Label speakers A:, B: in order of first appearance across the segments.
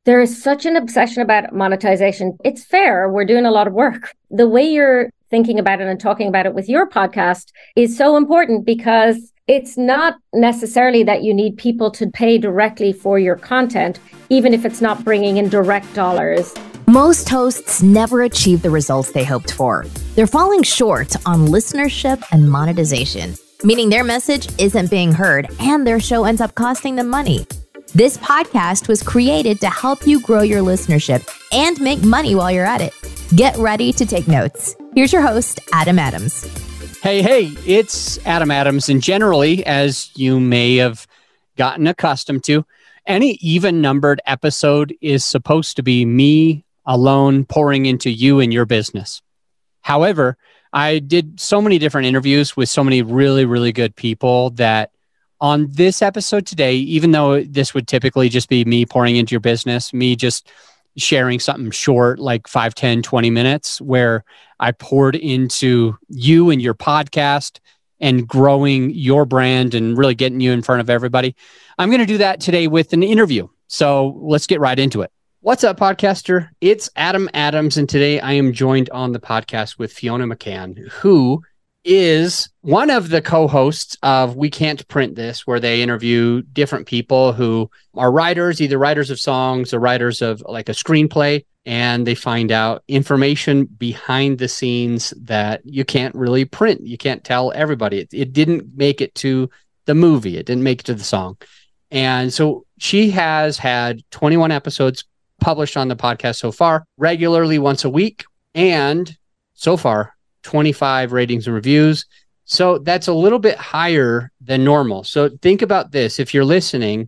A: There is such an obsession about monetization. It's fair. We're doing a lot of work. The way you're thinking about it and talking about it with your podcast is so important because it's not necessarily that you need people to pay directly for your content, even if it's not bringing in direct dollars.
B: Most hosts never achieve the results they hoped for. They're falling short on listenership and monetization, meaning their message isn't being heard and their show ends up costing them money. This podcast was created to help you grow your listenership and make money while you're at it. Get ready to take notes. Here's your host, Adam Adams.
C: Hey, it's Adam Adams. And generally, as you may have gotten accustomed to, any even-numbered episode is supposed to be me alone pouring into you and your business. However, I did so many different interviews with so many really, really good people that on this episode today, even though this would typically just be me pouring into your business, me just sharing something short, like 5, 10, 20 minutes, where I poured into you and your podcast and growing your brand and really getting you in front of everybody. I'm going to do that today with an interview. So let's get right into it. What's up, podcaster? It's Adam Adams, and today I am joined on the podcast with Fiona McCann, who is one of the co-hosts of We Can't Print This, where they interview different people who are writers, either writers of songs or writers of like a screenplay, and they find out information behind the scenes that you can't really print. You can't tell everybody. It didn't make it to the movie. It didn't make it to the song. And so she has had 21 episodes published on the podcast so far, regularly once a week, and so far 25 ratings and reviews. So that's a little bit higher than normal. So think about this. If you're listening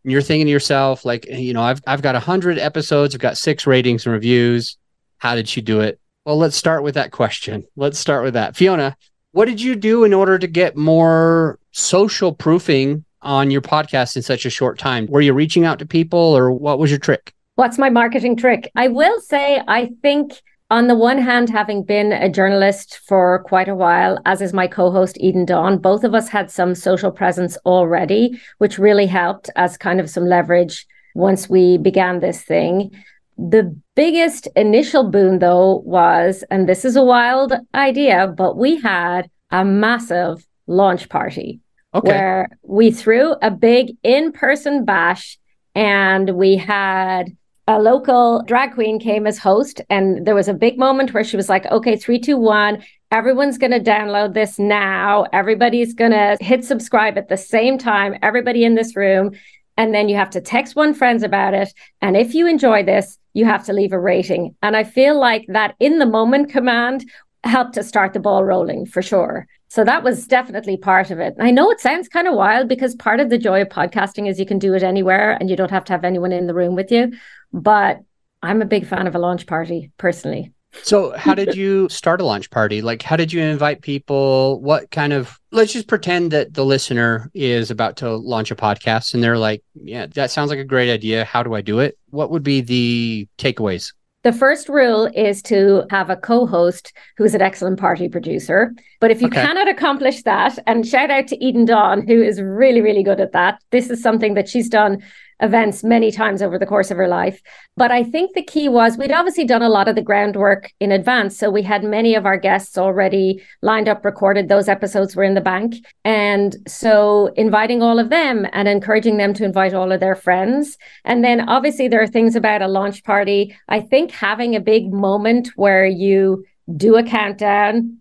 C: and you're thinking to yourself, like, you know, I've got 100 episodes, I've got 6 ratings and reviews. How did she do it? Well, let's start with that question. Let's start with that. Fiona, what did you do in order to get more social proofing on your podcast in such a short time? Were you reaching out to people, or what was your trick?
A: What's my marketing trick? I will say, I think on the one hand, having been a journalist for quite a while, as is my co-host Eden Dawn, both of us had some social presence already, which really helped as kind of some leverage once we began this thing. The biggest initial boon, though, was, and this is a wild idea, but we had a massive launch party where we threw a big in-person bash, and we had a local drag queen came as host, and there was a big moment where she was like, okay, 3, 2, 1, everyone's going to download this now. Everybody's going to hit subscribe at the same time, everybody in this room. And then you have to text one friend about it. And if you enjoy this, you have to leave a rating. And I feel like that in the moment command helped to start the ball rolling for sure. So that was definitely part of it. I know it sounds kind of wild because part of the joy of podcasting is you can do it anywhere and you don't have to have anyone in the room with you. But I'm a big fan of a launch party personally.
C: So how did you start a launch party? Like, how did you invite people? What kind of, let's just pretend that the listener is about to launch a podcast and they're like, yeah, that sounds like a great idea. How do I do it? What would be the takeaways?
A: The first rule is to have a co-host who's an excellent party producer. But if you cannot accomplish that, and shout out to Eden Dawn, who is really, really good at that. This is something that she's done events many times over the course of her life. But I think the key was we'd obviously done a lot of the groundwork in advance. So we had many of our guests already lined up, recorded. Those episodes were in the bank. And so inviting all of them and encouraging them to invite all of their friends. And then obviously there are things about a launch party. I think having a big moment where you do a countdown,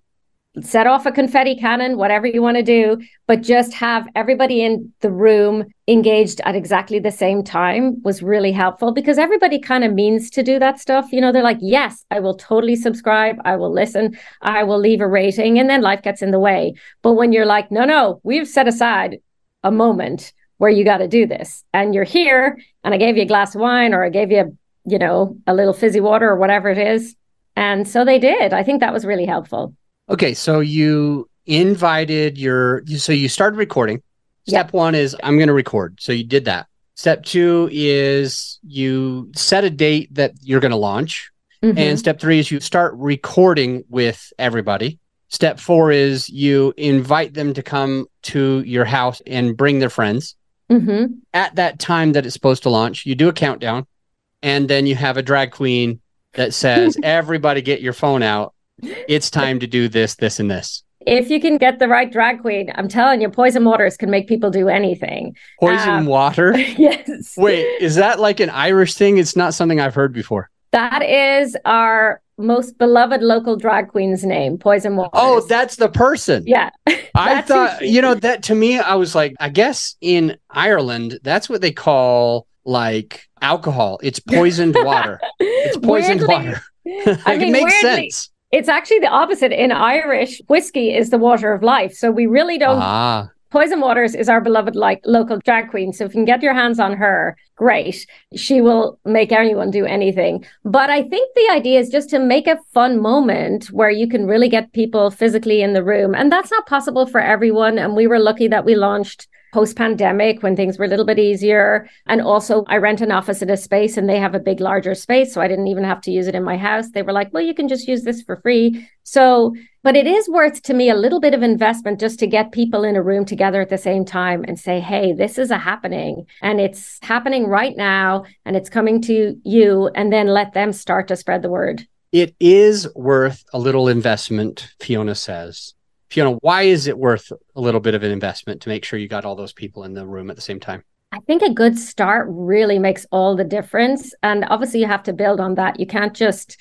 A: set off a confetti cannon, whatever you want to do, but just have everybody in the room engaged at exactly the same time was really helpful because everybody kind of means to do that stuff. You know, they're like, yes, I will totally subscribe. I will listen. I will leave a rating. And then life gets in the way. But when you're like, no, we've set aside a moment where you got to do this and you're here and I gave you a glass of wine or I gave you, you know, a little fizzy water or whatever it is. And so they did. I think that was really helpful.
C: Okay, so you invited so you started recording. Step 1 is I'm going to record. So you did that. Step 2 is you set a date that you're going to launch. Mm-hmm. And step 3 is you start recording with everybody. Step 4 is you invite them to come to your house and bring their friends. Mm-hmm. At that time that it's supposed to launch, you do a countdown. and then you have a drag queen that says, everybody get your phone out. It's time to do this, this, and this.
A: If you can get the right drag queen, I'm telling you, poison waters can make people do anything.
C: Poison water?
A: Yes.
C: Wait, is that like an Irish thing? It's not something I've heard before.
A: That is our most beloved local drag queen's name, Poison Waters.
C: Oh, that's the person.
A: Yeah.
C: I thought, that to me, I was like, I guess in Ireland, that's what they call like alcohol. It's poisoned water. It's poisoned water. It makes sense.
A: It's actually the opposite. In Irish, whiskey is the water of life. So we really don't... Poison Waters is our beloved local drag queen. So if you can get your hands on her, great. She will make anyone do anything. But I think the idea is just to make a fun moment where you can really get people physically in the room. And that's not possible for everyone. And we were lucky that we launched post-pandemic when things were a little bit easier. And also I rent an office at a space and they have a big, larger space. So I didn't even have to use it in my house. They were like, well, you can just use this for free. So, but it is worth to me a little bit of investment just to get people in a room together at the same time and say, hey, this is a happening and it's happening right now and it's coming to you, and then let them start to spread the word.
C: It is worth a little investment, Fiona says. Fiona, why is it worth a little bit of an investment to make sure you got all those people in the room at the same time?
A: I think a good start really makes all the difference. And obviously you have to build on that. You can't just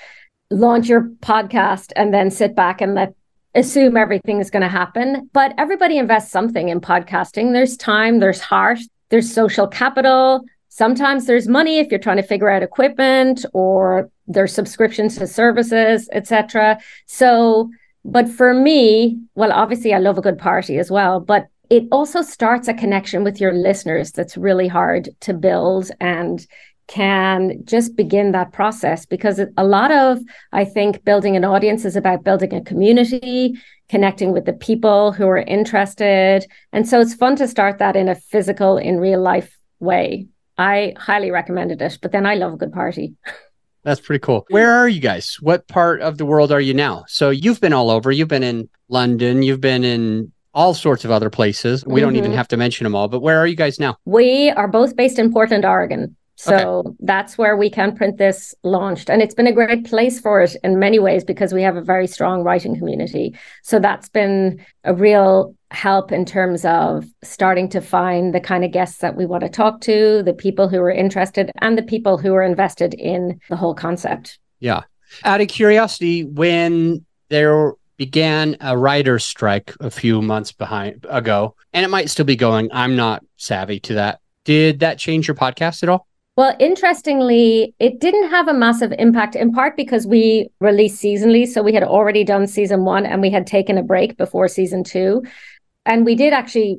A: launch your podcast and then sit back and assume everything is going to happen. But everybody invests something in podcasting. There's time, there's heart, there's social capital. Sometimes there's money if you're trying to figure out equipment, or there's subscriptions to services, etc. So, but for me, well, obviously I love a good party as well, but it also starts a connection with your listeners that's really hard to build and can just begin that process, because a lot of, I think, building an audience is about building a community, connecting with the people who are interested. And so it's fun to start that in a physical, in real life way. I highly recommended it, but then I love a good party.
C: That's pretty cool. Where are you guys? What part of the world are you now? So you've been all over. You've been in London. You've been in all sorts of other places. We don't even have to mention them all, but where are you guys now?
A: We are both based in Portland, Oregon. So that's where We Can Print This launched. And it's been a great place for it in many ways because we have a very strong writing community. So that's been a real help in terms of starting to find the kind of guests that we want to talk to, the people who are interested, and the people who are invested in the whole concept.
C: Yeah. Out of curiosity, when there began a writer's strike a few months ago, and it might still be going, I'm not savvy to that. Did that change your podcast at all?
A: Well, interestingly, it didn't have a massive impact, in part because we release seasonally. So we had already done season 1 and we had taken a break before season 2. And we did actually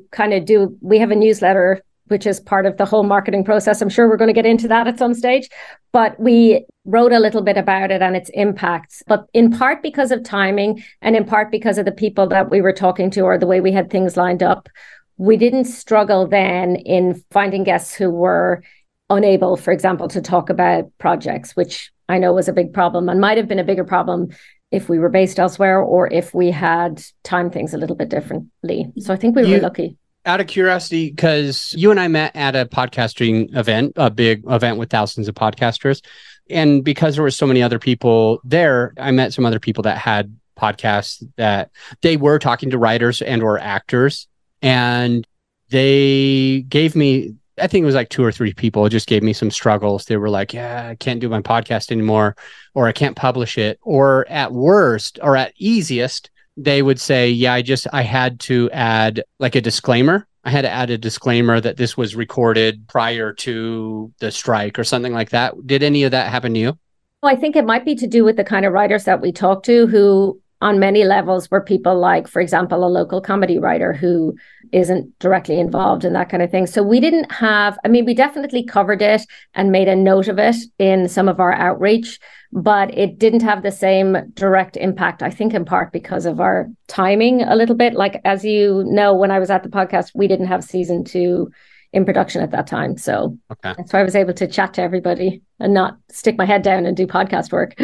A: we have a newsletter, which is part of the whole marketing process. I'm sure we're going to get into that at some stage, but we wrote a little bit about it and its impacts, but in part because of timing and in part because of the people that we were talking to or the way we had things lined up. We didn't struggle then in finding guests who were unable, for example, to talk about projects, which I know was a big problem and might have been a bigger problem if we were based elsewhere or if we had timed things a little bit differently. So I think we were lucky.
C: Out of curiosity, because you and I met at a podcasting event, a big event with thousands of podcasters. And because there were so many other people there, I met some other people that had podcasts that they were talking to writers and or actors. And they gave me, I think it was like 2 or 3 people just gave me some struggles. They were like, yeah, I can't do my podcast anymore, or I can't publish it. Or at worst, or at easiest, they would say, yeah, I had to add like a disclaimer. I had to add a disclaimer that this was recorded prior to the strike or something like that. Did any of that happen to you?
A: Well, I think it might be to do with the kind of writers that we talk to who on many levels were people like, for example, a local comedy writer who isn't directly involved in that kind of thing. So we didn't have, we definitely covered it and made a note of it in some of our outreach, but it didn't have the same direct impact, I think in part because of our timing a little bit. Like, as you know, when I was at the podcast, we didn't have season 2 in production at that time. So that's why I was able to chat to everybody and not stick my head down and do podcast work.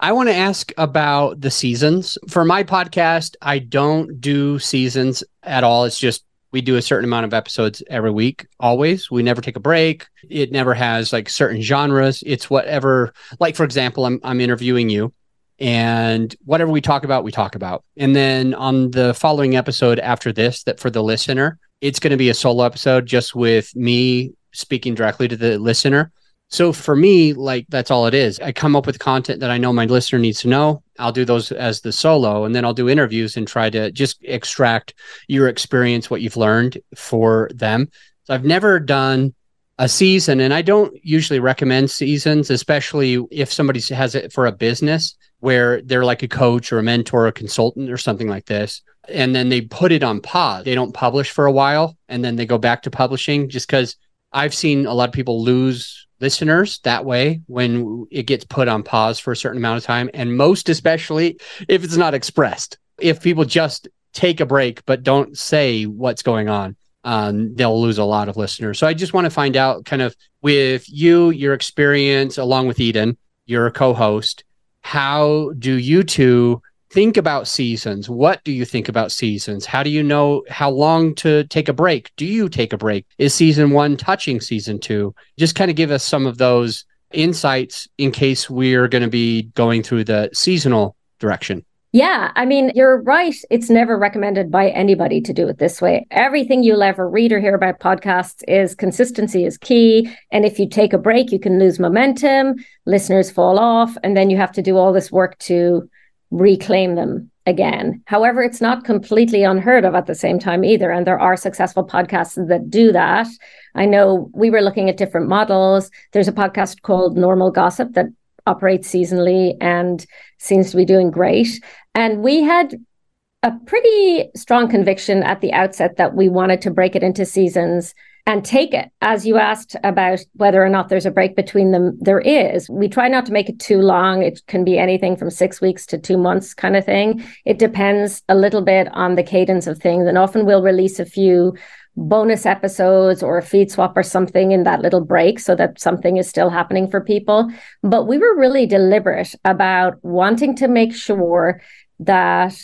C: I want to ask about the seasons. For my podcast, I don't do seasons at all. It's just We do a certain amount of episodes every week, always. We never take a break. It never has like certain genres. It's whatever, like, for example, I'm interviewing you, and whatever we talk about, we talk about. And then on the following episode after this, that for the listener, it's going to be a solo episode just with me speaking directly to the listener. So for me, like, that's all it is. I come up with content that I know my listener needs to know. I'll do those as the solo, and then I'll do interviews and try to just extract your experience, what you've learned for them. So I've never done a season, and I don't usually recommend seasons, especially if somebody has it for a business where they're like a coach or a mentor or a consultant or something like this. And then they put it on pause. They don't publish for a while, and then they go back to publishing, just because I've seen a lot of people lose listeners that way when it gets put on pause for a certain amount of time. And most especially if it's not expressed. If people just take a break but don't say what's going on, they'll lose a lot of listeners. So I just want to find out, kind of with you, your experience, along with Eden, you're a co-host. How do you two think about seasons? What do you think about seasons? How do you know how long to take a break? Do you take a break? Is season 1 touching season 2? Just kind of give us some of those insights in case we're going to be going through the seasonal direction.
A: Yeah, I mean, you're right. It's never recommended by anybody to do it this way. Everything you'll ever read or hear about podcasts is consistency is key. And if you take a break, you can lose momentum, listeners fall off, and then you have to do all this work to reclaim them again. However, it's not completely unheard of at the same time either. And there are successful podcasts that do that. I know we were looking at different models. There's a podcast called Normal Gossip that operates seasonally and seems to be doing great. And we had a pretty strong conviction at the outset that we wanted to break it into seasons and take it. As you asked about whether or not there's a break between them, there is. We try not to make it too long. It can be anything from 6 weeks to 2 months kind of thing. It depends a little bit on the cadence of things. And often we'll release a few bonus episodes or a feed swap or something in that little break so that something is still happening for people. But we were really deliberate about wanting to make sure that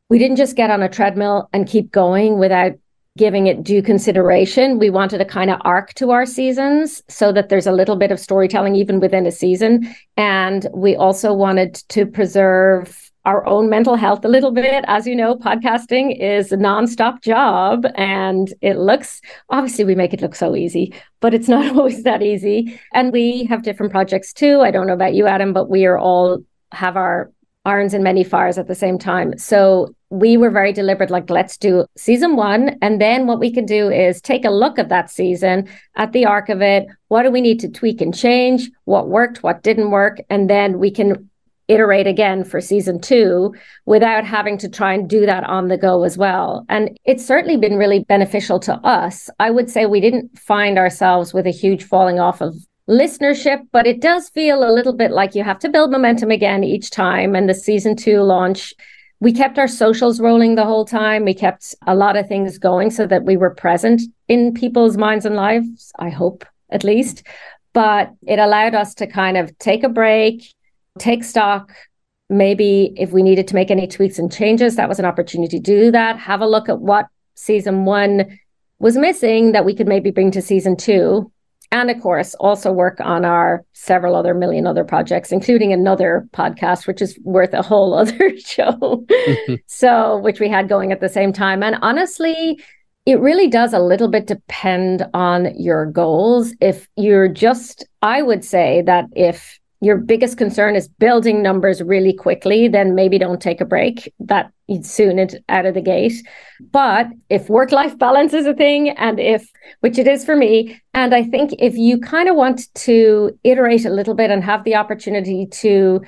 A: we didn't just get on a treadmill and keep going without giving it due consideration. We wanted a kind of arc to our seasons so that there's a little bit of storytelling even within a season. And we also wanted to preserve our own mental health a little bit. As you know, podcasting is a nonstop job, and it looks, obviously we make it look so easy, but it's not always that easy. And we have different projects too. I don't know about you, Adam, but we are all have our irons in many fires at the same time. So we were very deliberate, like, let's do season 1. And then what we can do is take a look at that season, at the arc of it. What do we need to tweak and change? What worked? What didn't work? And then we can iterate again for season 2 without having to try and do that on the go as well. And it's certainly been really beneficial to us. I would say we didn't find ourselves with a huge falling off of listenership, but it does feel a little bit like you have to build momentum again each time. And the season 2 launch, we kept our socials rolling the whole time. We kept a lot of things going so that we were present in people's minds and lives, I hope, at least. But it allowed us to kind of take a break, take stock. Maybe if we needed to make any tweaks and changes, that was an opportunity to do that. Have a look at what season 1 was missing that we could maybe bring to season 2. And of course, also work on our several other million other projects, including another podcast, which is worth a whole other show. So, which we had going at the same time. And honestly, it really does a little bit depend on your goals. If you're just, I would say that if your biggest concern is building numbers really quickly, then maybe don't take a break that soon out of the gate. But if work-life balance is a thing, and which it is for me, and I think if you kind of want to iterate a little bit and have the opportunity to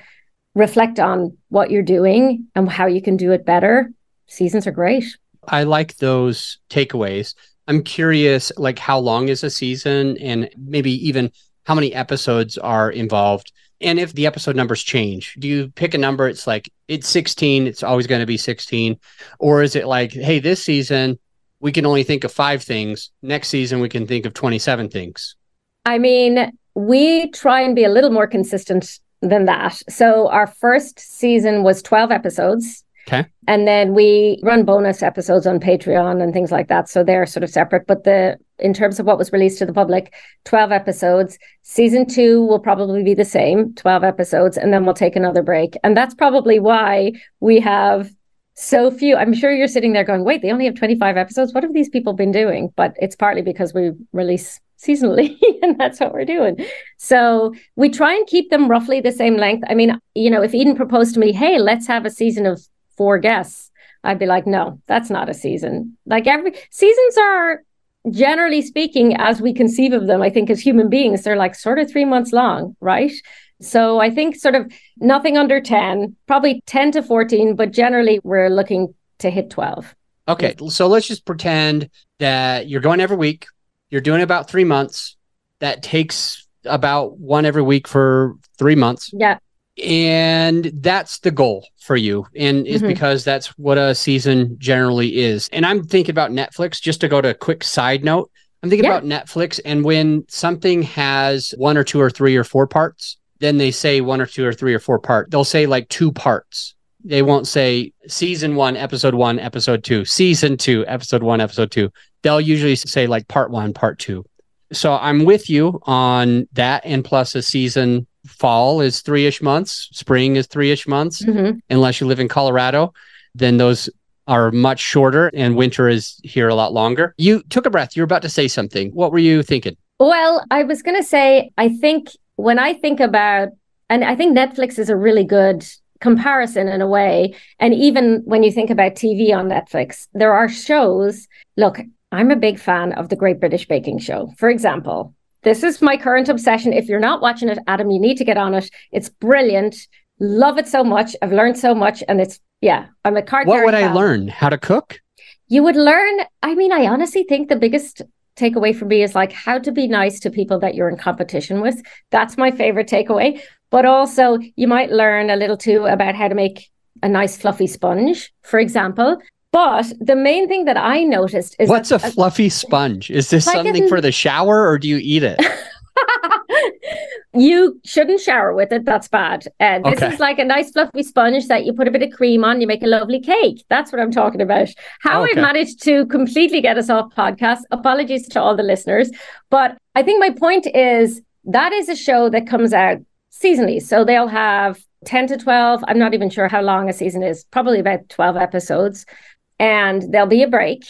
A: reflect on what you're doing and how you can do it better, seasons are great.
C: I like those takeaways. I'm curious, like, how long is a season, and maybe even how many episodes are involved? And if the episode numbers change, do you pick a number? It's like, it's 16, it's always going to be 16. Or is it like, hey, this season, we can only think of 5 things. Next season, we can think of 27 things.
A: I mean, we try and be a little more consistent than that. So our first season was 12 episodes.
C: Okay.
A: And then we run bonus episodes on Patreon and things like that. So they're sort of separate. But in terms of what was released to the public, 12 episodes. Season 2 will probably be the same, 12 episodes, and then we'll take another break. And that's probably why we have so few. I'm sure you're sitting there going, wait, they only have 25 episodes. What have these people been doing? But it's partly because we release seasonally and that's what we're doing. So we try and keep them roughly the same length. I mean, if Eden proposed to me, hey, let's have a season of 4 guests, I'd be like, no, that's not a season. Like seasons are, generally speaking, as we conceive of them, I think as human beings, they're like sort of 3 months long, right? So I think sort of nothing under 10, probably 10 to 14, but generally we're looking to hit 12.
C: Okay, so let's just pretend that you're going every week. You're doing about 3 months. That takes about one every week for 3 months.
A: Yeah.
C: And that's the goal for you. And it's because that's what a season generally is. And I'm thinking about Netflix, just to go to a quick side note. I'm thinking about Netflix, and when something has 1 or 2 or 3 or 4 parts, then they say 1 or 2 or 3 or 4 parts. They'll say like 2 parts. They won't say season 1, episode 1, episode 2, season 2, episode 1, episode 2. They'll usually say like part 1, part 2. So I'm with you on that. And plus a season, fall is 3-ish months. Spring is 3-ish months. Unless you live in Colorado, then those are much shorter and winter is here a lot longer. You took a breath. You were about to say something. What were you thinking?
A: Well, I was going to say, I think when I think about, and I think Netflix is a really good comparison in a way. And even when you think about TV on Netflix, there are shows. Look, I'm a big fan of the Great British Baking Show, for example. This is my current obsession. If you're not watching it, Adam, you need to get on it. It's brilliant. Love it so much. I've learned so much. And I'm a card.
C: What would I learn? How to cook?
A: You would learn. I mean, I honestly think the biggest takeaway for me is like how to be nice to people that you're in competition with. That's my favorite takeaway. But also you might learn a little too about how to make a nice fluffy sponge, for example. But the main thing that I noticed is...
C: What's a fluffy sponge? Is this something for the shower or do you eat it?
A: You shouldn't shower with it. That's bad. This is like a nice fluffy sponge that you put a bit of cream on, you make a lovely cake. That's what I'm talking about. How I've managed to completely get us off podcast. Apologies to all the listeners. But I think my point is that is a show that comes out seasonally. So they'll have 10 to 12. I'm not even sure how long a season is. Probably about 12 episodes. And there'll be a break.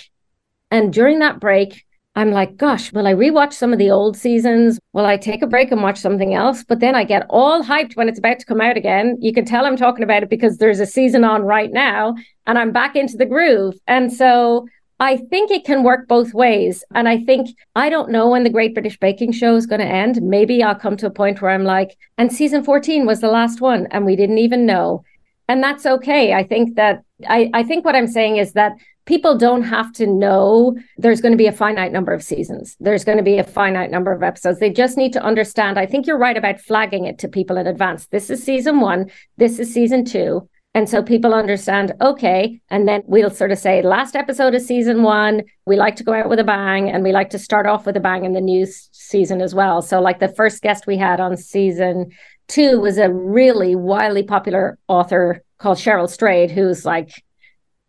A: And during that break, I'm like, gosh, will I rewatch some of the old seasons? Will I take a break and watch something else? But then I get all hyped when it's about to come out again. You can tell I'm talking about it because there's a season on right now and I'm back into the groove. And so I think it can work both ways. And I think, I don't know when the Great British Baking Show is going to end. Maybe I'll come to a point where I'm like, and season 14 was the last one and we didn't even know. And that's okay. I think that, I think what I'm saying is that people don't have to know there's going to be a finite number of seasons. There's going to be a finite number of episodes. They just need to understand. I think you're right about flagging it to people in advance. This is season 1. This is season 2. And so people understand, okay. And then we'll sort of say, last episode of season 1, we like to go out with a bang and we like to start off with a bang in the new season as well. So like the first guest we had on season 2 was a really wildly popular author called Cheryl Strayed, who's like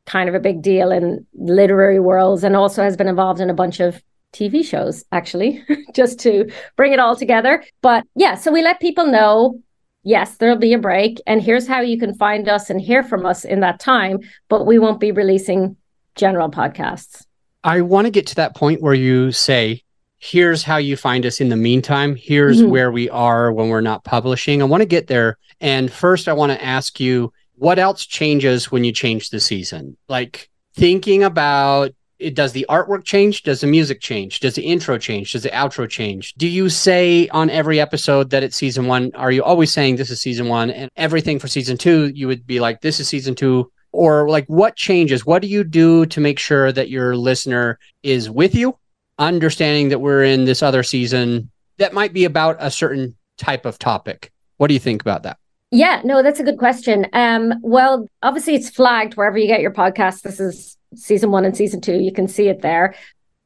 A: kind of a big deal in literary worlds and also has been involved in a bunch of TV shows, actually, just to bring it all together. But yeah, so we let people know, yes, there'll be a break and here's how you can find us and hear from us in that time, but we won't be releasing general podcasts.
C: I want to get to that point where you say, here's how you find us in the meantime. Here's where we are when we're not publishing. I want to get there. And first, I want to ask you, what else changes when you change the season? Like thinking about it, does the artwork change? Does the music change? Does the intro change? Does the outro change? Do you say on every episode that it's season 1? Are you always saying this is season 1 and everything for season 2, you would be like, this is season 2? Or like what changes? What do you do to make sure that your listener is with you, understanding that we're in this other season that might be about a certain type of topic? What do you think about that?
A: Yeah, no, that's a good question. Well, obviously it's flagged wherever you get your podcast. This is season 1 and season 2. You can see it there.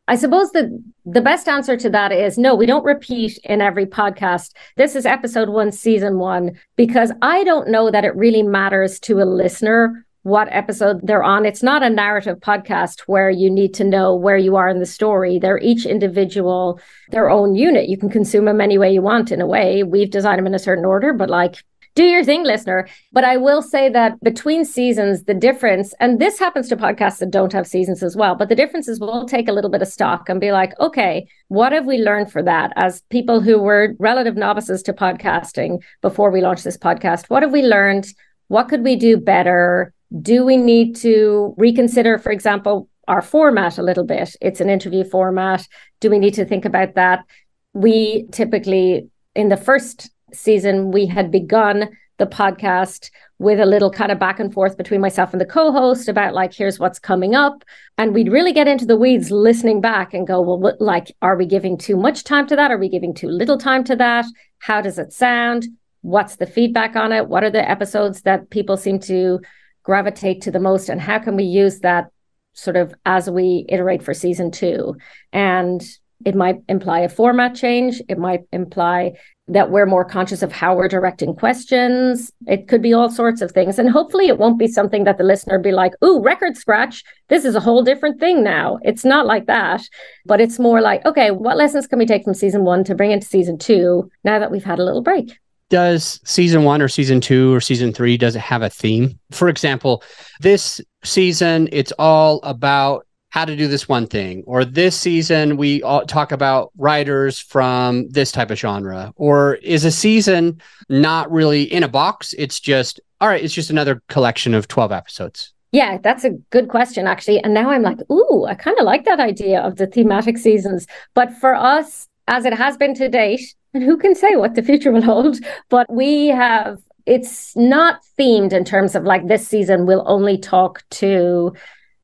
A: I suppose the best answer to that is no, we don't repeat in every podcast. This is episode 1, season 1, because I don't know that it really matters to a listener what episode they're on. It's not a narrative podcast where you need to know where you are in the story. They're each individual, their own unit. You can consume them any way you want in a way. We've designed them in a certain order, but like, do your thing, listener. But I will say that between seasons, the difference, and this happens to podcasts that don't have seasons as well, but the difference is we'll take a little bit of stock and be like, okay, what have we learned for that? As people who were relative novices to podcasting before we launched this podcast, what have we learned? What could we do better? Do we need to reconsider, for example, our format a little bit? It's an interview format. Do we need to think about that? We typically, in the first season, we had begun the podcast with a little kind of back and forth between myself and the co-host about like, here's what's coming up. And we'd really get into the weeds listening back and go, well, what, like, are we giving too much time to that? Are we giving too little time to that? How does it sound? What's the feedback on it? What are the episodes that people seem to gravitate to the most? And how can we use that sort of as we iterate for season 2? And it might imply a format change. It might imply that we're more conscious of how we're directing questions. It could be all sorts of things. And hopefully it won't be something that the listener be like, ooh, record scratch. This is a whole different thing now. It's not like that, but it's more like, okay, what lessons can we take from season 1 to bring into season 2 now that we've had a little break?
C: Does season 1 or season 2 or season 3, does it have a theme? For example, this season, it's all about how to do this one thing, or this season we all talk about writers from this type of genre, or is a season not really in a box? It's just, all right, it's just another collection of 12 episodes.
A: Yeah, that's a good question, actually. And now I'm like, ooh, I kind of like that idea of the thematic seasons. But for us, as it has been to date, and who can say what the future will hold, but it's not themed in terms of like this season we'll only talk to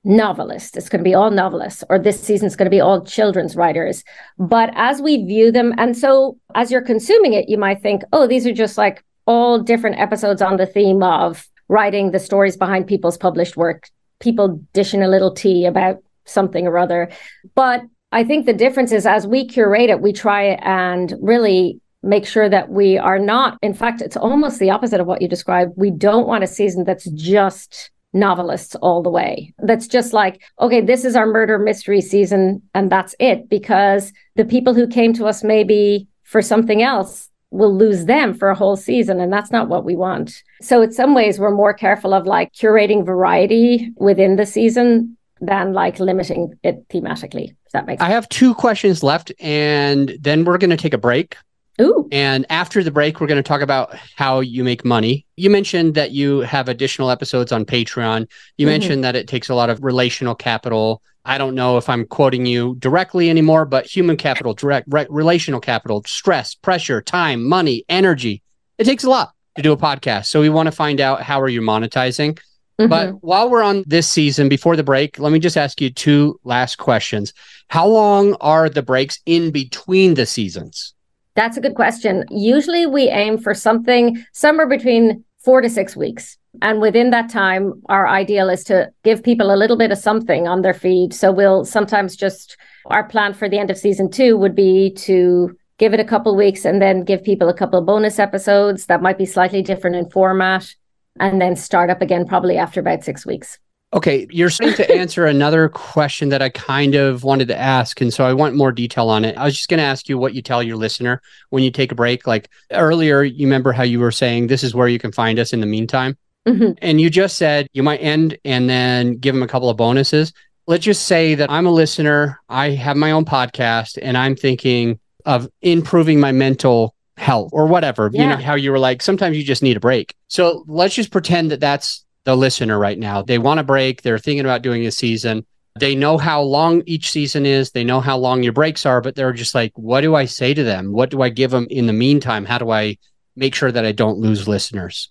A: novelists. It's going to be all novelists, or this season is going to be all children's writers. But as we view them, and so as you're consuming it, you might think, oh, these are just like all different episodes on the theme of writing the stories behind people's published work, people dishing a little tea about something or other. But I think the difference is as we curate it, we try and really make sure that we are not, in fact, it's almost the opposite of what you described. We don't want a season that's just novelists all the way. That's just like, okay, this is our murder mystery season and that's it, because the people who came to us maybe for something else will lose them for a whole season, and that's not what we want. So in some ways, we're more careful of like curating variety within the season than like limiting it thematically. If that makes sense.
C: I have 2 questions left, and then we're going to take a break.
A: Ooh.
C: And after the break, we're going to talk about how you make money. You mentioned that you have additional episodes on Patreon. You mentioned that it takes a lot of relational capital. I don't know if I'm quoting you directly anymore, but human capital, relational capital, stress, pressure, time, money, energy. It takes a lot to do a podcast. So we want to find out, how are you monetizing? But while we're on this season, before the break, let me just ask you 2 last questions. How long are the breaks in between the seasons?
A: That's a good question. Usually we aim for something somewhere between 4 to 6 weeks. And within that time, our ideal is to give people a little bit of something on their feed. So we'll sometimes our plan for the end of season 2 would be to give it a couple of weeks and then give people a couple of bonus episodes that might be slightly different in format, and then start up again probably after about 6 weeks.
C: Okay, you're starting to answer another question that I kind of wanted to ask, and so I want more detail on it. I was just going to ask you what you tell your listener when you take a break. Like earlier, you remember how you were saying, this is where you can find us in the meantime? And you just said you might end and then give them a couple of bonuses. Let's just say that I'm a listener, I have my own podcast, and I'm thinking of improving my mental health or whatever. Yeah. You know how you were like, sometimes you just need a break. So let's just pretend that that's the listener right now. They want a break. They're thinking about doing a season. They know how long each season is. They know how long your breaks are, but they're just like, what do I say to them? What do I give them in the meantime? How do I make sure that I don't lose listeners?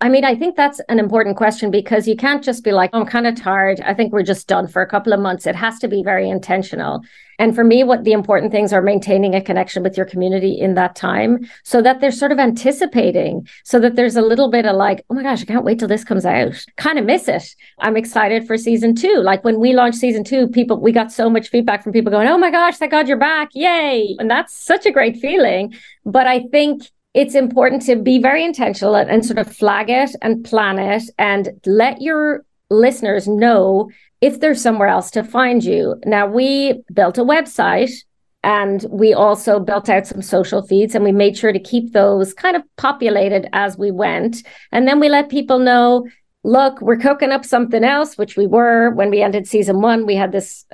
A: I mean, I think that's an important question, because you can't just be like, oh, I'm kind of tired. I think we're just done for a couple of months. It has to be very intentional. And for me, what the important things are maintaining a connection with your community in that time, so that they're sort of anticipating, so that there's a little bit of like, oh my gosh, I can't wait till this comes out. Kind of miss it. I'm excited for season 2. Like when we launched season 2, we got so much feedback from people going, oh my gosh, thank God you're back. Yay. And that's such a great feeling. But I think it's important to be very intentional and sort of flag it and plan it and let your listeners know if there's somewhere else to find you. Now, we built a website and we also built out some social feeds, and we made sure to keep those kind of populated as we went. And then we let people know, look, we're cooking up something else, which we were when we ended season 1. We had this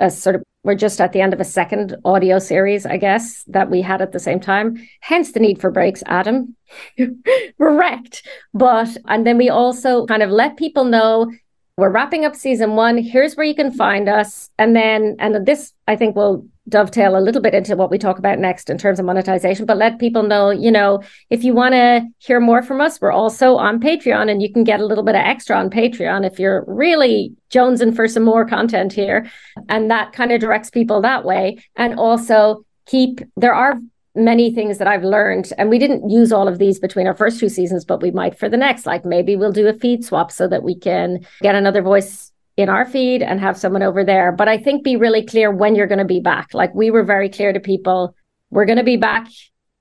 A: we're just at the end of a second audio series, I guess, that we had at the same time. Hence the need for breaks, Adam. We're wrecked. And then we also kind of let people know we're wrapping up season 1. Here's where you can find us. And this, I think, will dovetail a little bit into what we talk about next in terms of monetization, but let people know, if you want to hear more from us, we're also on Patreon, and you can get a little bit of extra on Patreon if you're really jonesing for some more content here. And that kind of directs people that way. And also there are many things that I've learned, and we didn't use all of these between our first 2 seasons, but we might for the next. Like maybe we'll do a feed swap so that we can get another voice in our feed and have someone over there. But I think be really clear when you're going to be back. Like we were very clear to people, we're going to be back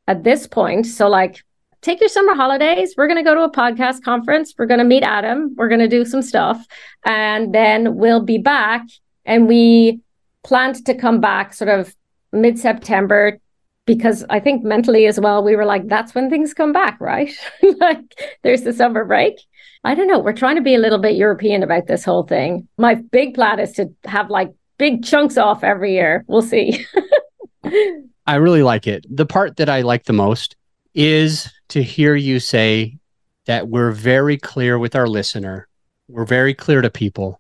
A: at this point. So like take your summer holidays. We're going to go to a podcast conference. We're going to meet Adam. We're going to do some stuff. And then we'll be back. And we planned to come back sort of mid-September, because I think mentally as well, we were like, that's when things come back, right? Like there's the summer break. I don't know. We're trying to be a little bit European about this whole thing. My big plan is to have like big chunks off every year. We'll see.
C: I really like it. The part that I like the most is to hear you say that we're very clear with our listener. We're very clear to people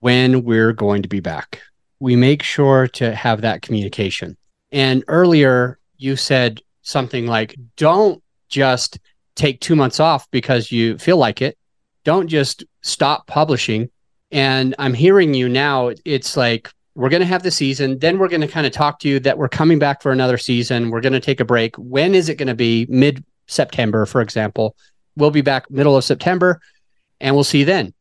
C: when we're going to be back. We make sure to have that communication. And earlier you said something like, don't just take 2 months off because you feel like it. Don't just stop publishing. And I'm hearing you now. It's like, we're going to have the season. Then we're going to kind of talk to you that we're coming back for another season. We're going to take a break. When is it going to be? Mid-September, for example. We'll be back middle of September and we'll see you then.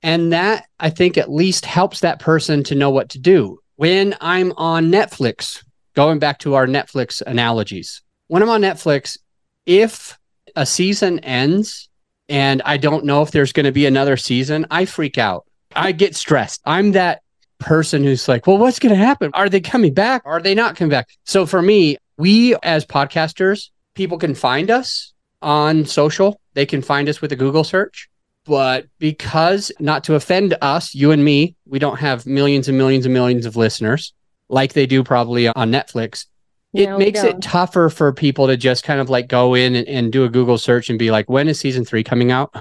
C: And that, I think, at least helps that person to know what to do. When I'm on Netflix, going back to our Netflix analogies, when I'm on Netflix, if a season ends and I don't know if there's going to be another season, I freak out. I get stressed. I'm that person who's like, well, what's going to happen? Are they coming back? Are they not coming back? So for me, we as podcasters, people can find us on social. They can find us with a Google search. But because, not to offend us, you and me, we don't have millions and millions and millions of listeners like they do probably on Netflix. It makes it tougher for people to just kind of like go in and do a Google search and be like, when is season 3 coming out?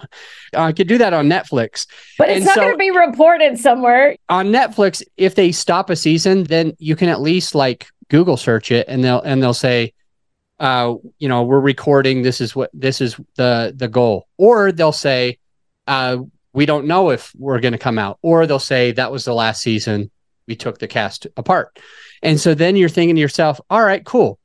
C: I could do that on Netflix.
A: But it's not going to be reported somewhere.
C: On Netflix, if they stop a season, then you can at least like Google search it and they'll say, we're recording. This is the goal. Or they'll say, we don't know if we're going to come out. Or they'll say that was the last season. We took the cast apart. And so then you're thinking to yourself, all right, cool.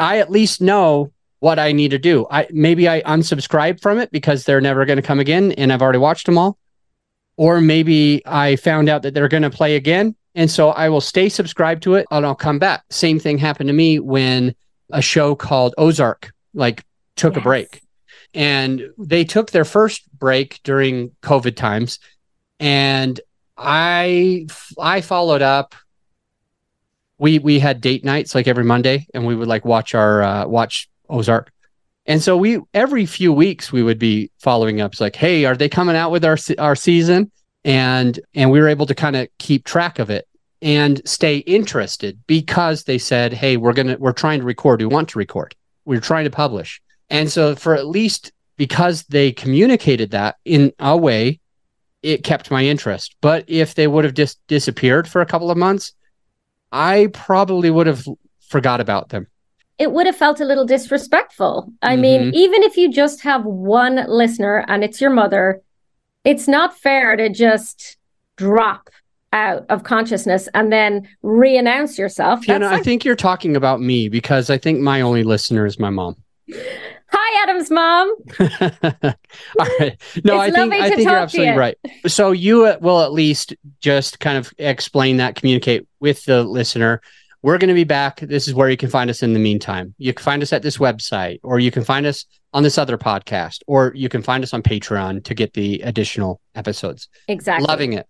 C: I at least know what I need to do. Maybe I unsubscribe from it because they're never going to come again and I've already watched them all. Or maybe I found out that they're going to play again. And so I will stay subscribed to it and I'll come back. Same thing happened to me when a show called Ozark took a break. And they took their first break during COVID times. And I followed up. We had date nights like every Monday, and we would like watch Ozark. And so every few weeks we would be following up. It's like, hey, are they coming out with our season? And we were able to kind of keep track of it and stay interested because they said, hey, we're trying to record. We want to record. We're trying to publish. And so for at least because they communicated that in a way, it kept my interest. But if they would have just disappeared for a couple of months, I probably would have forgot about them.
A: It would have felt a little disrespectful. I mean, even if you just have one listener and it's your mother, it's not fair to just drop out of consciousness and then re-announce yourself.
C: Fiona, I think you're talking about me because I think my only listener is my mom.
A: Hi, Adam's mom.
C: All right. No, I think you're absolutely right. So you will at least just kind of explain that, communicate with the listener. We're going to be back. This is where you can find us in the meantime. You can find us at this website, or you can find us on this other podcast, or you can find us on Patreon to get the additional episodes.
A: Exactly.
C: Loving it.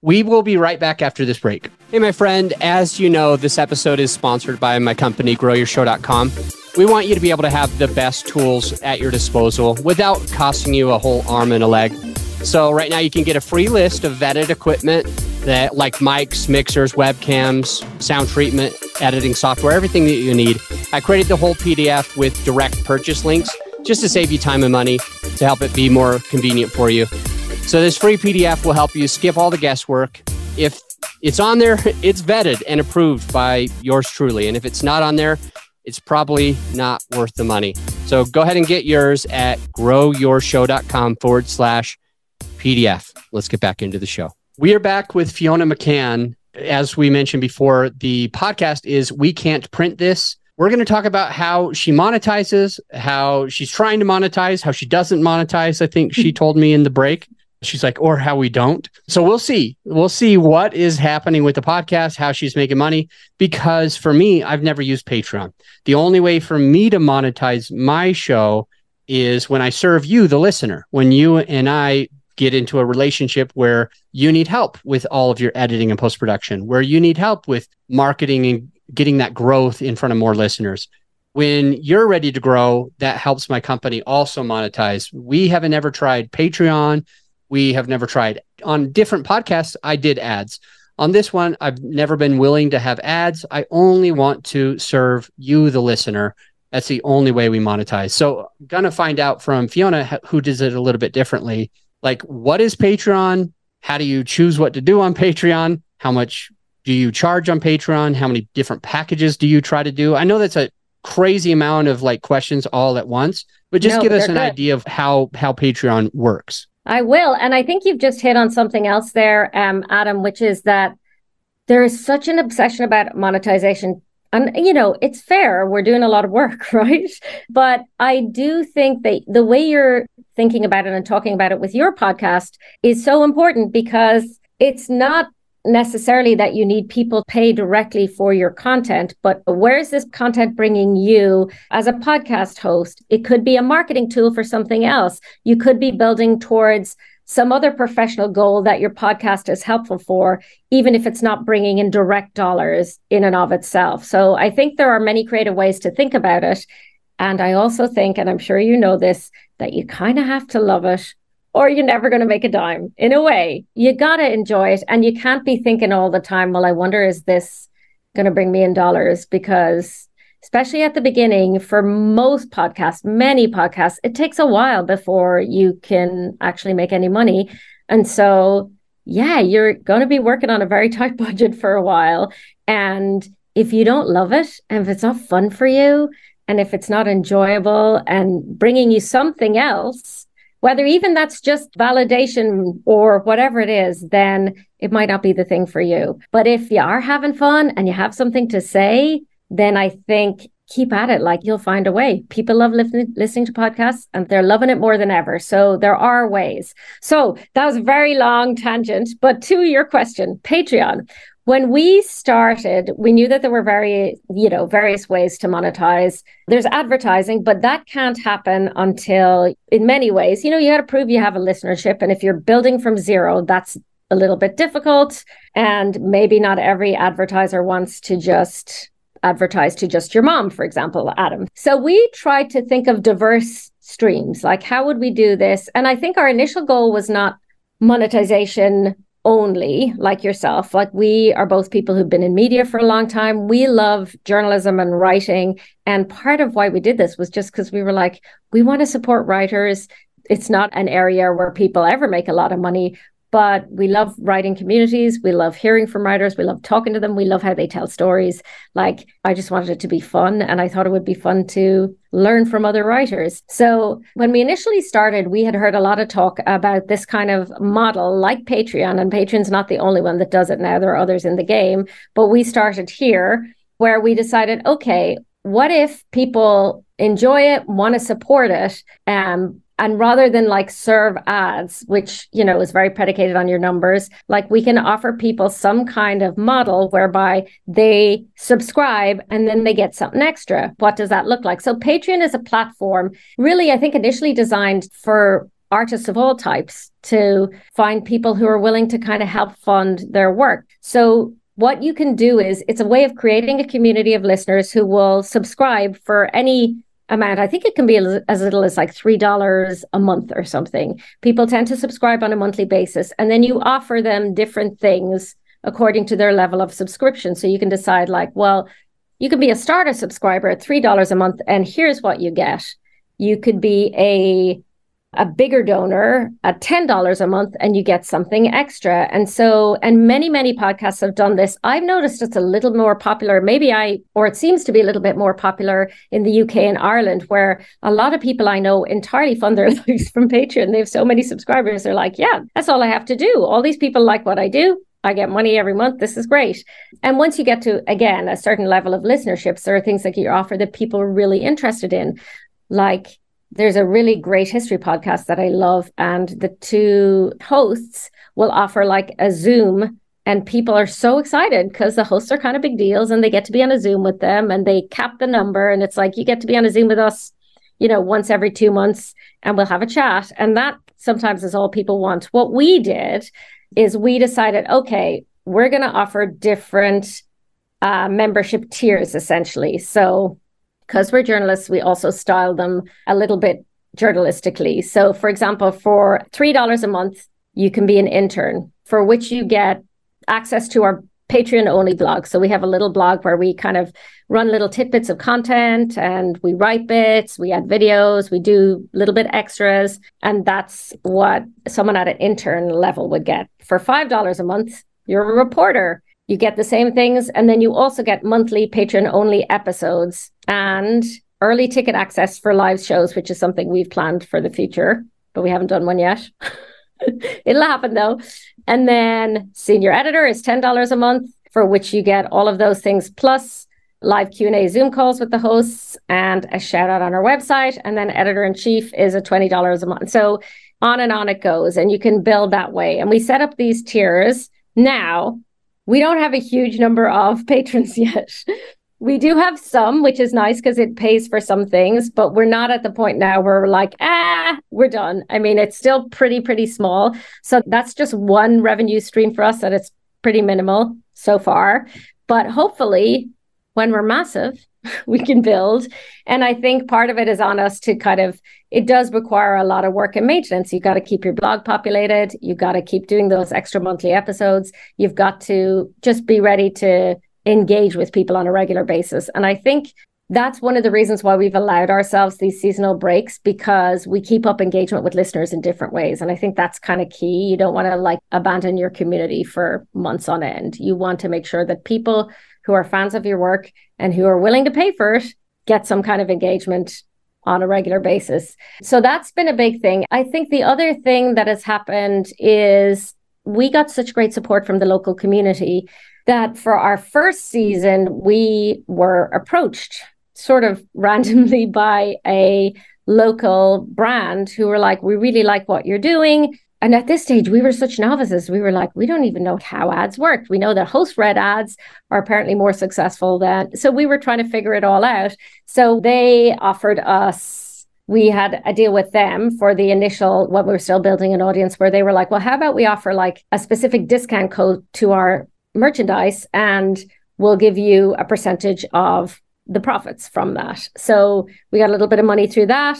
C: We will be right back after this break. Hey, my friend, as you know, this episode is sponsored by my company, growyourshow.com. We want you to be able to have the best tools at your disposal without costing you a whole arm and a leg. So right now you can get a free list of vetted equipment that like mics, mixers, webcams, sound treatment, editing software, everything that you need. I created the whole PDF with direct purchase links just to save you time and money, to help it be more convenient for you. So this free PDF will help you skip all the guesswork. If it's on there, it's vetted and approved by yours truly. And if it's not on there, it's probably not worth the money. So go ahead and get yours at growyourshow.com/PDF. Let's get back into the show. We are back with Fiona McCann. As we mentioned before, the podcast is We Can't Print This. We're going to talk about how she monetizes, how she's trying to monetize, how she doesn't monetize. I think she told me in the break. She's like, or how we don't. So we'll see. We'll see what is happening with the podcast, how she's making money. Because for me, I've never used Patreon. The only way for me to monetize my show is when I serve you, the listener, when you and I get into a relationship where you need help with all of your editing and post-production, where you need help with marketing and getting that growth in front of more listeners. When you're ready to grow, that helps my company also monetize. We haven't ever tried Patreon. We have never tried. On different podcasts, I did ads. On this one, I've never been willing to have ads. I only want to serve you, the listener. That's the only way we monetize. So I'm going to find out from Fiona, who does it a little bit differently. Like, what is Patreon? How do you choose what to do on Patreon? How much do you charge on Patreon? How many different packages do you try to do? I know that's a crazy amount of like questions all at once, but just give us an idea of how Patreon works.
A: I will. And I think you've just hit on something else there, Adam, which is that there is such an obsession about monetization. And, you know, it's fair. We're doing a lot of work, right? But I do think that the way you're thinking about it and talking about it with your podcast is so important, because it's not necessarily that you need people pay directly for your content, but where is this content bringing you as a podcast host? It could be a marketing tool for something else. You could be building towards some other professional goal that your podcast is helpful for, even if it's not bringing in direct dollars in and of itself. So I think there are many creative ways to think about it. And I also think, and I'm sure you know this, that you kind of have to love it, or you're never going to make a dime. In a way, you got to enjoy it. And you can't be thinking all the time, well, I wonder, is this going to bring me in dollars? Because especially at the beginning, for most podcasts, many podcasts, it takes a while before you can actually make any money. And so, yeah, you're going to be working on a very tight budget for a while. And if you don't love it, and if it's not fun for you, and if it's not enjoyable and bringing you something else, whether even that's just validation or whatever it is, then it might not be the thing for you. But if you are having fun and you have something to say, then I think keep at it. Like, you'll find a way. People love listening to podcasts, and they're loving it more than ever. So there are ways. So that was a very long tangent, but to your question, Patreon. When we started, we knew that there were various ways to monetize. There's advertising, but that can't happen until, in many ways, you got to prove you have a listenership. And if you're building from zero, that's a little bit difficult. And maybe not every advertiser wants to just advertise to just your mom, for example, Adam. So we tried to think of diverse streams, like how would we do this? And I think our initial goal was not monetization only, like yourself. Like, we are both people who've been in media for a long time. We love journalism and writing. And part of why we did this was just because we were like, we want to support writers. It's not an area where people ever make a lot of money, but we love writing communities. We love hearing from writers. We love talking to them. We love how they tell stories. Like, I just wanted it to be fun. And I thought it would be fun to learn from other writers. So when we initially started, we had heard a lot of talk about this kind of model like Patreon. And Patreon's not the only one that does it now. There are others in the game. But we started here, where we decided, okay, what if people enjoy it, want to support it, And rather than like serve ads, which, you know, is very predicated on your numbers, like we can offer people some kind of model whereby they subscribe and then they get something extra. What does that look like? So Patreon is a platform, really, I think initially designed for artists of all types to find people who are willing to kind of help fund their work. So what you can do is it's a way of creating a community of listeners who will subscribe for any amount. I think it can be as little as like $3 a month or something. People tend to subscribe on a monthly basis, and then you offer them different things according to their level of subscription. So you can decide like, well, you can be a starter subscriber at $3 a month, and here's what you get. You could be a bigger donor at $10 a month and you get something extra. And so, and many podcasts have done this. I've noticed it's a little more popular, or it seems to be a little bit more popular in the UK and Ireland, where a lot of people I know entirely fund their lives from Patreon. They have so many subscribers. They're like, yeah, that's all I have to do. All these people like what I do. I get money every month. This is great. And once you get to, again, a certain level of listenerships, there are things that you offer that people are really interested in. Like, there's a really great history podcast that I love, and the two hosts will offer like a Zoom, and people are so excited because the hosts are kind of big deals and they get to be on a Zoom with them, and they cap the number, and it's like, you get to be on a Zoom with us, you know, once every 2 months, and we'll have a chat. And that sometimes is all people want. What we did is we decided, okay, we're going to offer different membership tiers, essentially. So because we're journalists, we also style them a little bit journalistically. So, for example, for $3 a month, you can be an intern, for which you get access to our Patreon-only blog. So we have a little blog where we kind of run little tidbits of content, and we write bits, we add videos, we do a little bit extras. And that's what someone at an intern level would get. For $5 a month, you're a reporter. You get the same things, and then you also get monthly Patreon-only episodes and early ticket access for live shows, which is something we've planned for the future, but we haven't done one yet. It'll happen though. And then senior editor is $10 a month, for which you get all of those things, plus live Q&A Zoom calls with the hosts and a shout out on our website. And then editor-in-chief is a $20 a month. So on and on it goes, and you can build that way. And we set up these tiers. Now, we don't have a huge number of patrons yet. We do have some, which is nice because it pays for some things, but we're not at the point now where we're like, we're done. I mean, it's still pretty small. So that's just one revenue stream for us, that it's pretty minimal so far. But hopefully, when we're massive, we can build. And I think part of it is on us to kind of, it does require a lot of work and maintenance. You've got to keep your blog populated. You've got to keep doing those extra monthly episodes. You've got to just be ready to engage with people on a regular basis. And I think that's one of the reasons why we've allowed ourselves these seasonal breaks, because we keep up engagement with listeners in different ways. And I think that's kind of key. You don't want to like abandon your community for months on end. You want to make sure that people who are fans of your work and who are willing to pay for it get some kind of engagement on a regular basis. So that's been a big thing. I think the other thing that has happened is we got such great support from the local community that for our first season, we were approached sort of randomly by a local brand who were like, we really like what you're doing. And at this stage, we were such novices. We were like, we don't even know how ads worked. We know that host-read ads are apparently more successful than. So we were trying to figure it all out. So they offered us, we had a deal with them for the initial, when we were still building an audience, where they were like, well, how about we offer like a specific discount code to our merchandise, and we'll give you a percentage of the profits from that. So we got a little bit of money through that.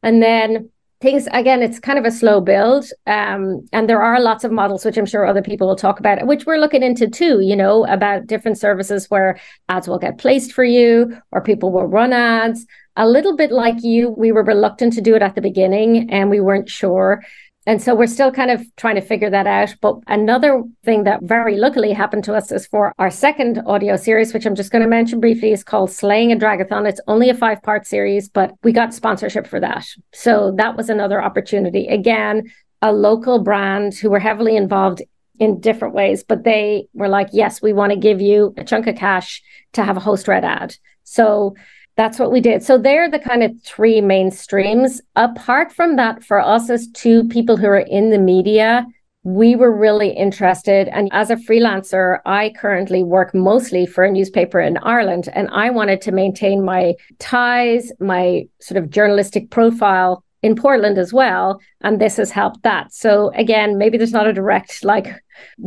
A: And then things, again, it's kind of a slow build. And there are lots of models, which I'm sure other people will talk about, which we're looking into too, you know, about different services where ads will get placed for you, or people will run ads. A little bit like you, we were reluctant to do it at the beginning and we weren't sure. And so we're still kind of trying to figure that out. But another thing that very luckily happened to us is for our second audio series, which I'm just going to mention briefly, is called Slaying a Drag-a-Thon. It's only a 5-part series, but we got sponsorship for that. So that was another opportunity. Again, a local brand who were heavily involved in different ways, but they were like, yes, we want to give you a chunk of cash to have a host-read ad. So That's what we did. So they're the kind of three main streams. Apart from that, for us as two people who are in the media, we were really interested. And as a freelancer, I currently work mostly for a newspaper in Ireland. And I wanted to maintain my ties, my sort of journalistic profile in Portland as well. And this has helped that. So again, maybe there's not a direct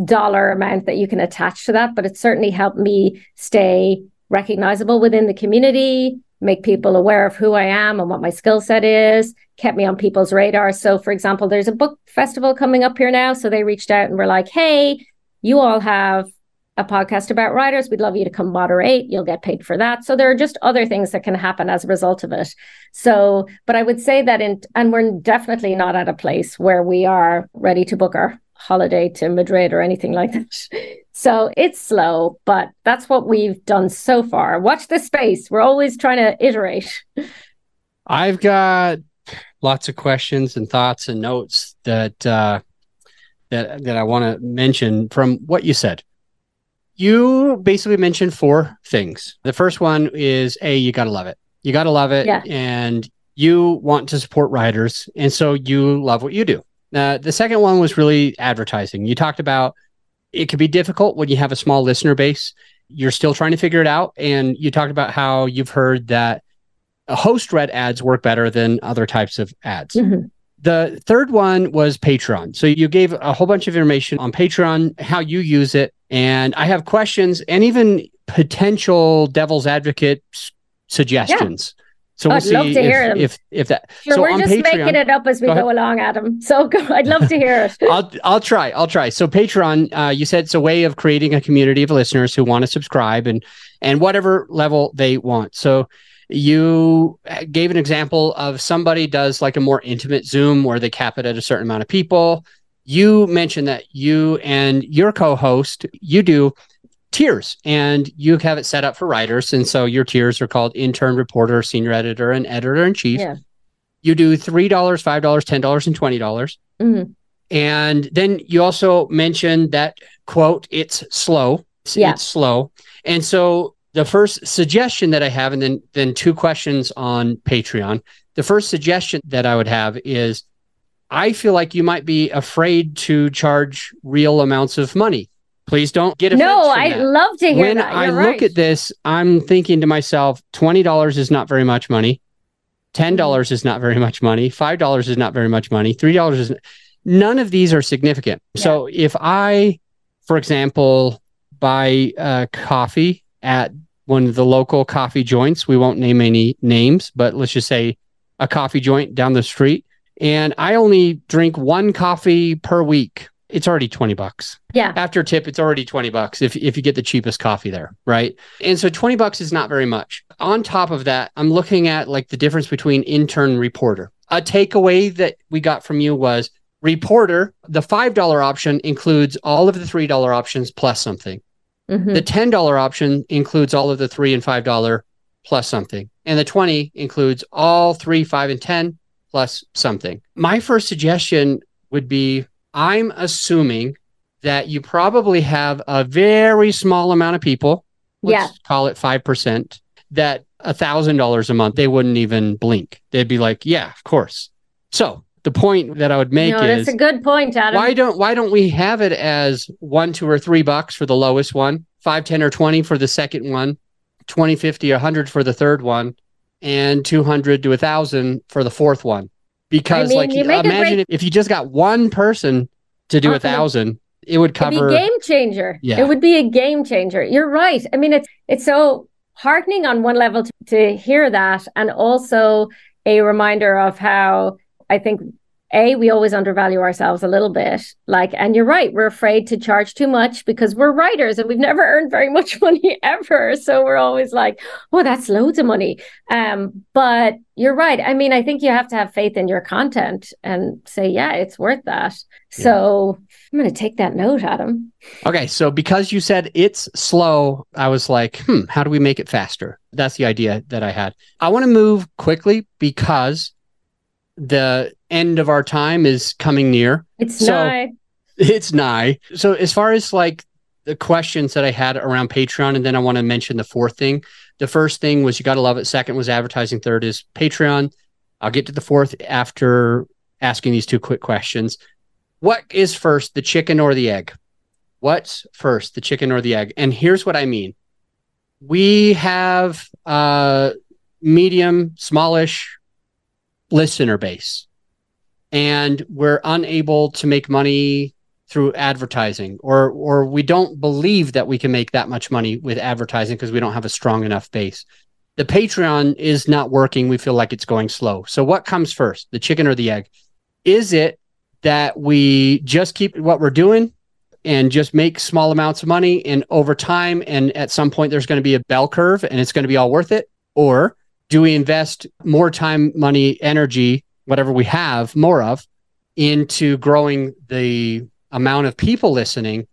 A: dollar amount that you can attach to that, but it certainly helped me stay recognizable within the community, make people aware of who I am and what my skill set is, kept me on people's radar. So for example, there's a book festival coming up here now. So they reached out and were like, hey, you all have a podcast about writers. We'd love you to come moderate. You'll get paid for that. So there are just other things that can happen as a result of it. So, but I would say that and we're definitely not at a place where we are ready to book our holiday to Madrid or anything like that. So it's slow, but that's what we've done so far. Watch this space. We're always trying to iterate.
C: I've got lots of questions and thoughts and notes that I want to mention from what you said. You basically mentioned four things. The first one is, you got to love it. You got to love it.
A: Yeah.
C: And you want to support writers. And so you love what you do. The second one was really advertising. You talked about it could be difficult when you have a small listener base. You're still trying to figure it out. And you talked about how you've heard that host-read ads work better than other types of ads. Mm-hmm. The third one was Patreon. So you gave a whole bunch of information on Patreon, how you use it. And I have questions and even potential devil's advocate suggestions. Yeah. So
A: I'd love to hear them.
C: If that.
A: Sure,
C: so
A: we're just
C: Patreon,
A: making it up as we go along, Adam. So I'd love to hear it.
C: I'll try. So Patreon, you said it's a way of creating a community of listeners who want to subscribe and whatever level they want. So you gave an example of somebody does like a more intimate Zoom where they cap it at a certain amount of people. You mentioned that you and your co-host, you do tiers and you have it set up for writers. And so your tiers are called intern, reporter, senior editor, and editor-in-chief. Yeah. You do $3, $5, $10, and $20. Mm-hmm. And then you also mentioned that, quote, it's slow. It's slow. And so the first suggestion that I have, and then two questions on Patreon. The first suggestion that I would have is, I feel like you might be afraid to charge real amounts of money. Please don't get offended.
A: No, I love to hear that.
C: When I look at this, I'm thinking to myself, $20 is not very much money. $10 is not very much money. $5 is not very much money. $3 is none of these are significant. Yeah. So if I, for example, buy coffee at one of the local coffee joints, we won't name any names, but let's just say a coffee joint down the street, and I only drink one coffee per week, it's already $20.
A: Yeah.
C: After tip, it's already $20 if you get the cheapest coffee there, right? And so $20 is not very much. On top of that, I'm looking at like the difference between intern and reporter. A takeaway that we got from you was reporter, the $5 option includes all of the $3 options plus something. Mm-hmm. The $10 option includes all of the $3 and $5 plus something. And the 20 includes all 3, 5, and 10 plus something. My first suggestion would be, I'm assuming that you probably have a very small amount of people, let's call it 5%, that $1,000 a month, they wouldn't even blink. They'd be like, yeah, of course. So the point that I would make is,
A: that's a good point, Adam.
C: Why don't we have it as $1, $2, or $3 for the lowest one, $5, $10, or $20 for the second one, $20, $50, $100 for the third one, and $200 to $1,000 for the fourth one? Because imagine if you just got one person to do 1,000, it would cover.
A: It'd be a game changer.
C: Yeah.
A: It would be a game changer. You're right. I mean, it's so heartening on one level to hear that, and also a reminder of how I think we always undervalue ourselves a little bit. And you're right, we're afraid to charge too much because we're writers and we've never earned very much money ever. So we're always like, oh, that's loads of money. But you're right. I mean, I think you have to have faith in your content and say, yeah, it's worth that. Yeah. So I'm going to take that note, Adam.
C: Okay. So because you said it's slow, I was like, how do we make it faster? That's the idea that I had. I want to move quickly because the end of our time is coming near.
A: It's nigh.
C: So as far as like the questions that I had around Patreon, and then I want to mention the fourth thing. The first thing was you got to love it. Second was advertising. Third is Patreon. I'll get to the fourth after asking these two quick questions. What is first, the chicken or the egg? What's first, the chicken or the egg? And here's what I mean. We have a medium, smallish listener base, and we're unable to make money through advertising, or we don't believe that we can make that much money with advertising because we don't have a strong enough base. The Patreon is not working. We feel like it's going slow. So what comes first, the chicken or the egg? Is it that we just keep what we're doing and just make small amounts of money, and over time, and at some point there's going to be a bell curve and it's going to be all worth it? Or do we invest more time, money, energy, whatever we have more of, into growing the amount of people listening,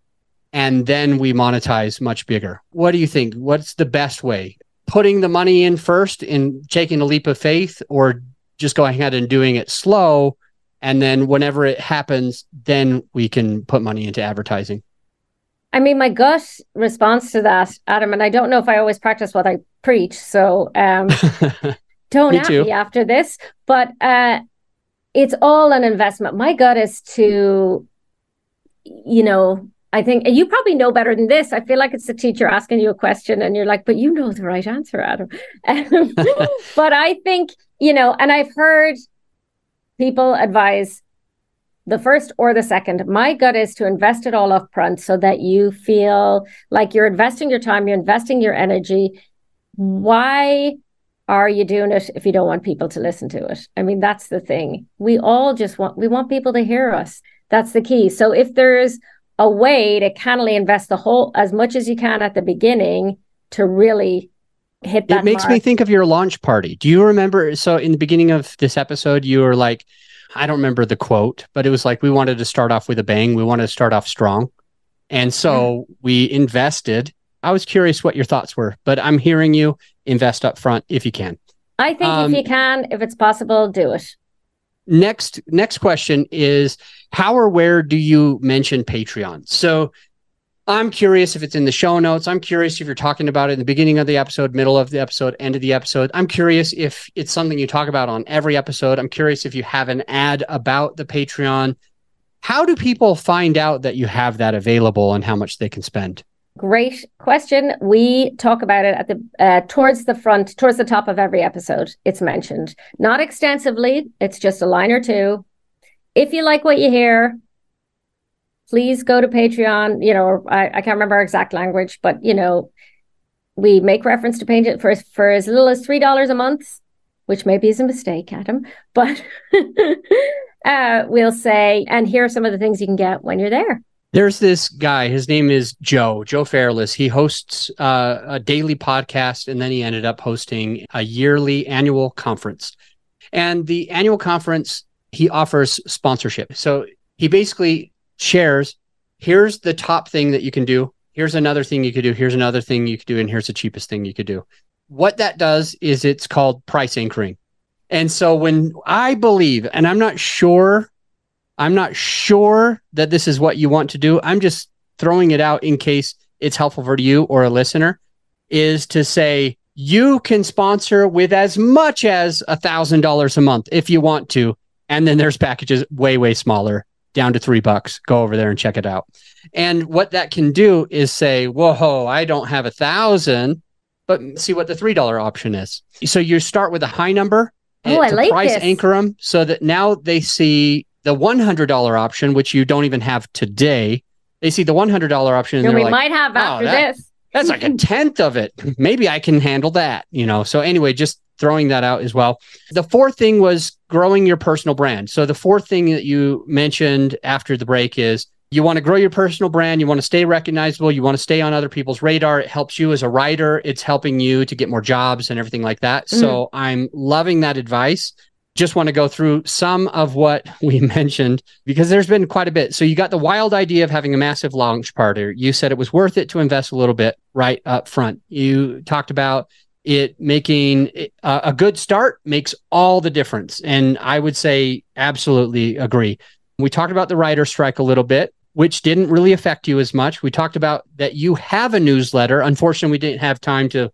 C: and then we monetize much bigger? What do you think? What's the best way? Putting the money in first and taking a leap of faith, or just going ahead and doing it slow, and then whenever it happens, then we can put money into advertising?
A: I mean, my gut response to that, Adam, and I don't know if I always practice what I preach, so don't at me after this, but it's all an investment. My gut is to, I think, and you probably know better than this. I feel like it's the teacher asking you a question and you're like, but you know the right answer, Adam. But I think, and I've heard people advise the first or the second. My gut is to invest it all up front so that you feel like you're investing your time, you're investing your energy. Why are you doing it if you don't want people to listen to it? I mean, that's the thing. We all we want people to hear us. That's the key. So if there's a way to cannily invest as much as you can at the beginning to really hit that.
C: It makes me think of your launch party. Do you remember? So in the beginning of this episode, you were like, I don't remember the quote, but it was like, we wanted to start off with a bang. We wanted to start off strong. And so we invested. I was curious what your thoughts were, but I'm hearing you invest up front if you can.
A: I think if you can, if it's possible, do it.
C: Next question is, how or where do you mention Patreon? So I'm curious if it's in the show notes. I'm curious if you're talking about it in the beginning of the episode, middle of the episode, end of the episode. I'm curious if it's something you talk about on every episode. I'm curious if you have an ad about the Patreon. How do people find out that you have that available and how much they can spend?
A: Great question. We talk about it at the towards the top of every episode. It's mentioned, not extensively. It's just a line or two. If you like what you hear, please go to Patreon. I can't remember our exact language, but we make reference to Patreon for as little as $3 a month, which maybe is a mistake, Adam. But we'll say, and here are some of the things you can get when you're there.
C: There's this guy, his name is Joe Fairless. He hosts a daily podcast, and then he ended up hosting a yearly annual conference. And the annual conference, he offers sponsorship. So he basically shares, here's the top thing that you can do. Here's another thing you could do. Here's another thing you could do. And here's the cheapest thing you could do. What that does is it's called price anchoring. And so when I believe, and I'm not sure that this is what you want to do, I'm just throwing it out in case it's helpful for you or a listener, is to say, you can sponsor with as much as $1,000 a month if you want to. And then there's packages way, way smaller, down to $3. Go over there and check it out. And what that can do is say, whoa, I don't have 1,000, but see what the $3 option is. So you start with a high number.
A: Oh, I like
C: price
A: this.
C: Anchor them so that now they see the $100 option, which you don't even have today. They see the $100 option. And
A: we might have after this.
C: That's like a tenth of it. Maybe I can handle that, So anyway, just throwing that out as well. The fourth thing was growing your personal brand. So the fourth thing that you mentioned after the break is you want to grow your personal brand. You want to stay recognizable. You want to stay on other people's radar. It helps you as a writer. It's helping you to get more jobs and everything like that. So I'm loving that advice. Just want to go through some of what we mentioned because there's been quite a bit. So you got the wild idea of having a massive launch party. You said it was worth it to invest a little bit right up front. You talked about it making a good start makes all the difference. And I would say absolutely agree. We talked about the writer strike a little bit, which didn't really affect you as much. We talked about that you have a newsletter. Unfortunately, we didn't have time to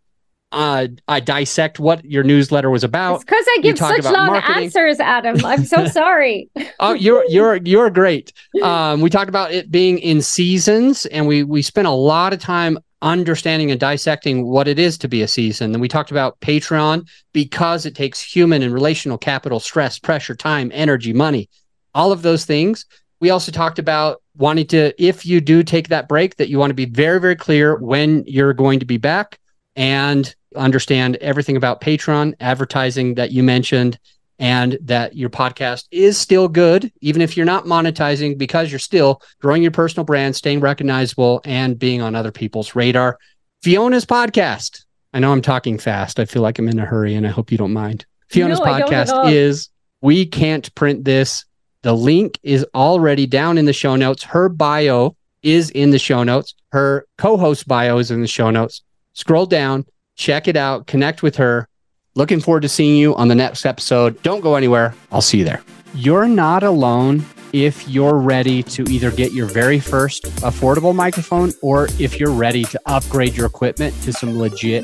C: I dissect what your newsletter was about.
A: It's because I give such long answers, Adam. I'm so sorry.
C: Oh, you're great. We talked about it being in seasons, and we spent a lot of time understanding and dissecting what it is to be a season. And we talked about Patreon because it takes human and relational capital, stress, pressure, time, energy, money, all of those things. We also talked about wanting to, if you do take that break, that you want to be very, very clear when you're going to be back and understand everything about Patreon, advertising that you mentioned, and that your podcast is still good, even if you're not monetizing, because you're still growing your personal brand, staying recognizable, and being on other people's radar. Fiona's podcast. I know I'm talking fast. I feel like I'm in a hurry, and I hope you don't mind. Fiona's podcast is We Can't Print This. The link is already down in the show notes. Her bio is in the show notes. Her co-host bio is in the show notes. Scroll down, check it out, connect with her. Looking forward to seeing you on the next episode. Don't go anywhere. I'll see you there. You're not alone if you're ready to either get your very first affordable microphone or if you're ready to upgrade your equipment to some legit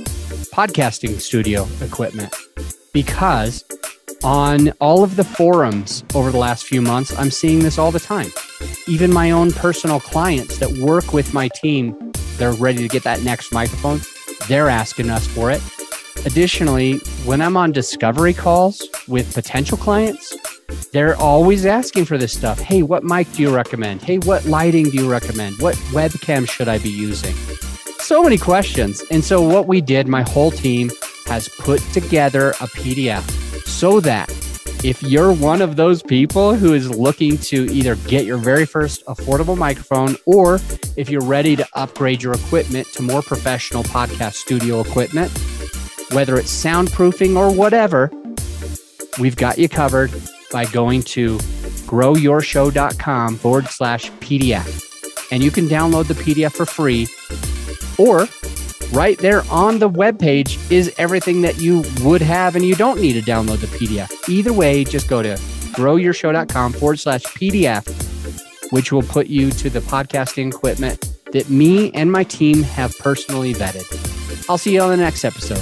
C: podcasting studio equipment. Because on all of the forums over the last few months, I'm seeing this all the time. Even my own personal clients that work with my team, they're ready to get that next microphone. They're asking us for it. Additionally, when I'm on discovery calls with potential clients, they're always asking for this stuff. Hey, what mic do you recommend? Hey, what lighting do you recommend? What webcam should I be using? So many questions. And so what we did, my whole team has put together a PDF so that if you're one of those people who is looking to either get your very first affordable microphone, or if you're ready to upgrade your equipment to more professional podcast studio equipment, whether it's soundproofing or whatever, we've got you covered by going to growyourshow.com/PDF. And you can download the PDF for free, or right there on the webpage is everything that you would have, and you don't need to download the PDF. Either way, just go to growyourshow.com/PDF, which will put you to the podcasting equipment that me and my team have personally vetted. I'll see you on the next episode.